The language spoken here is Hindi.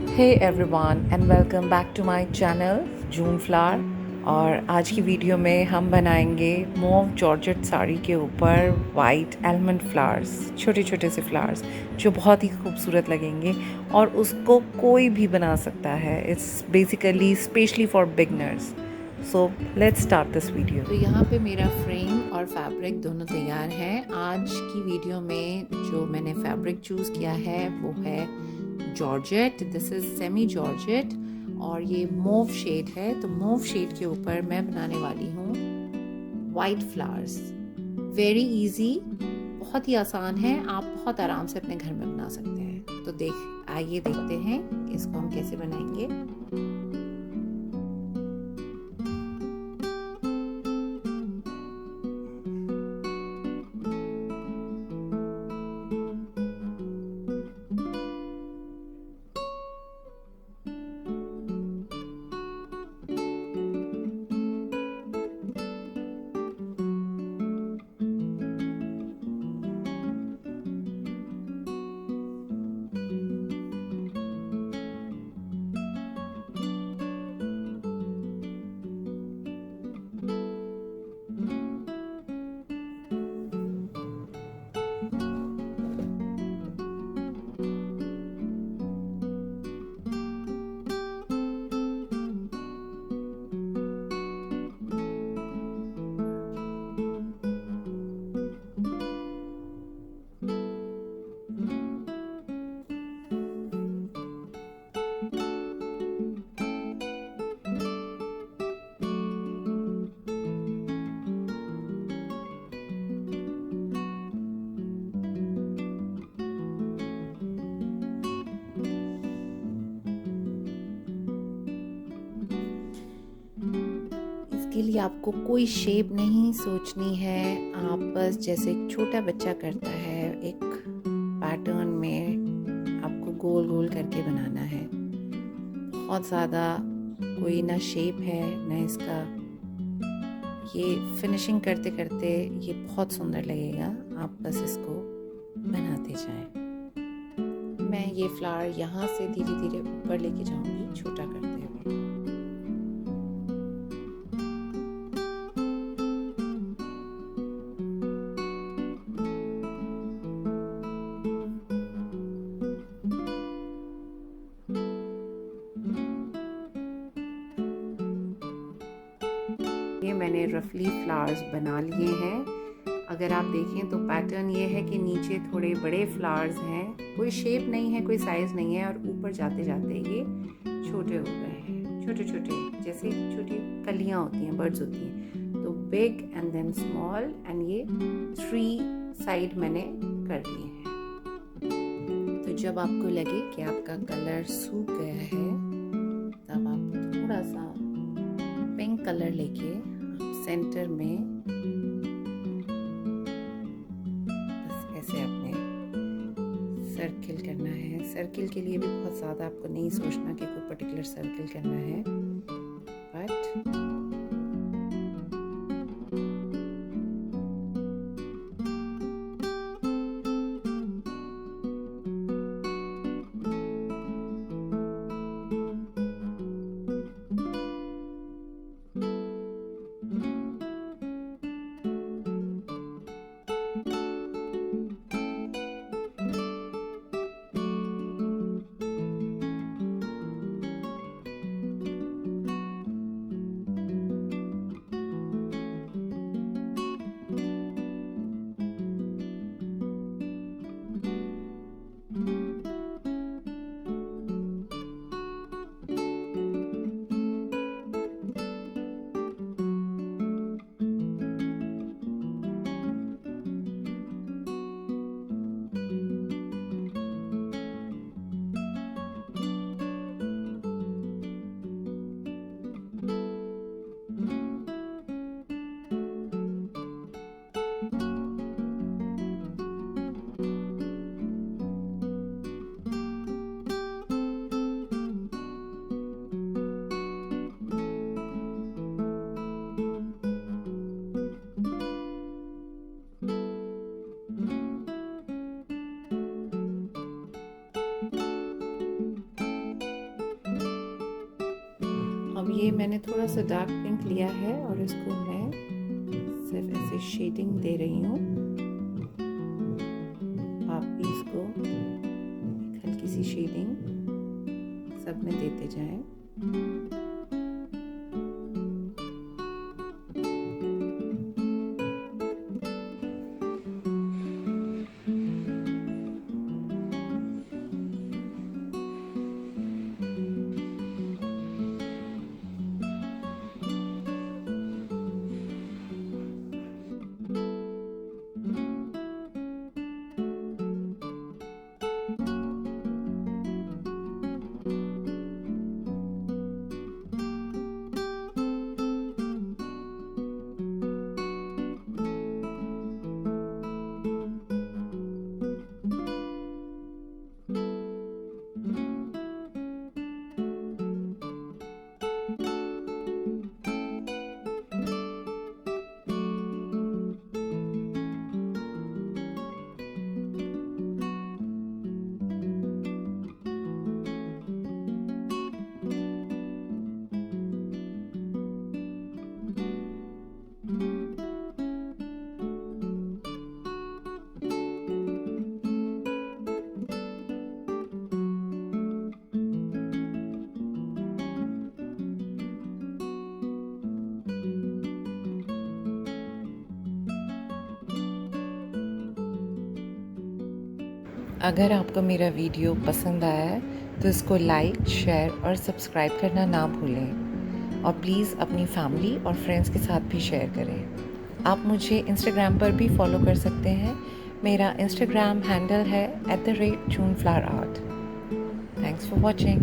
Hey everyone and welcome back to my channel June flower. और आज की वीडियो में हम बनाएंगे मोव जॉर्जेट साड़ी के ऊपर वाइट एलमंड फ्लावर्स, छोटे छोटे से फ्लावर्स जो बहुत ही खूबसूरत लगेंगे और उसको कोई भी बना सकता है। It's basically specially for beginners. So let's start this video. तो यहाँ पे मेरा फ्रेम और फैब्रिक दोनों तैयार हैं। आज की वीडियो में जो मैंने फैब्रिक चूज़ किया है वो है georgette. This is semi georgette और ये मोव शेड है। तो मोव शेड के ऊपर मैं बनाने वाली हूँ वाइट फ्लावर्स। वेरी इजी, बहुत ही आसान है, आप बहुत आराम से अपने घर में बना सकते हैं। तो आइए देखते हैं कि इसको हम कैसे बनाएंगे। इसके लिए आपको कोई शेप नहीं सोचनी है। आप बस जैसे एक छोटा बच्चा करता है, एक पैटर्न में आपको गोल गोल करके बनाना है। बहुत ज़्यादा कोई ना शेप है ना इसका। ये फिनिशिंग करते करते ये बहुत सुंदर लगेगा। आप बस इसको बनाते जाएं। मैं ये फ्लावर यहाँ से धीरे धीरे ऊपर लेके जाऊंगी, छोटा करते हुए। ये मैंने रफली फ्लावर्स बना लिए हैं। अगर आप देखें तो पैटर्न ये है कि नीचे थोड़े बड़े फ्लावर्स हैं, कोई शेप नहीं है, कोई साइज़ नहीं है, और ऊपर जाते जाते ये छोटे हो गए हैं, छोटे छोटे जैसे छोटी कलियां होती हैं, बर्ड्स होती हैं। तो big and then small, and ये 3 साइड मैंने कर दिए हैं। तो जब आपको लगे कि आपका कलर सूख गया है तब आप थोड़ा सा पिंक कलर लेके सेंटर में बस ऐसे अपने सर्किल करना है। सर्किल के लिए भी बहुत ज़्यादा आपको नहीं सोचना कि कोई पर्टिकुलर सर्किल करना है, बट अब ये मैंने थोड़ा सा डार्क पिंक लिया है और इसको मैं सिर्फ ऐसे शेडिंग दे रही हूँ। आप भी इसको हल्की सी शेडिंग सब में देते जाएं। अगर आपको मेरा वीडियो पसंद आया है तो इसको लाइक, शेयर और सब्सक्राइब करना ना भूलें और प्लीज़ अपनी फैमिली और फ्रेंड्स के साथ भी शेयर करें। आप मुझे इंस्टाग्राम पर भी फॉलो कर सकते हैं। मेरा इंस्टाग्राम हैंडल है @juneflowerart। Thanks for watching.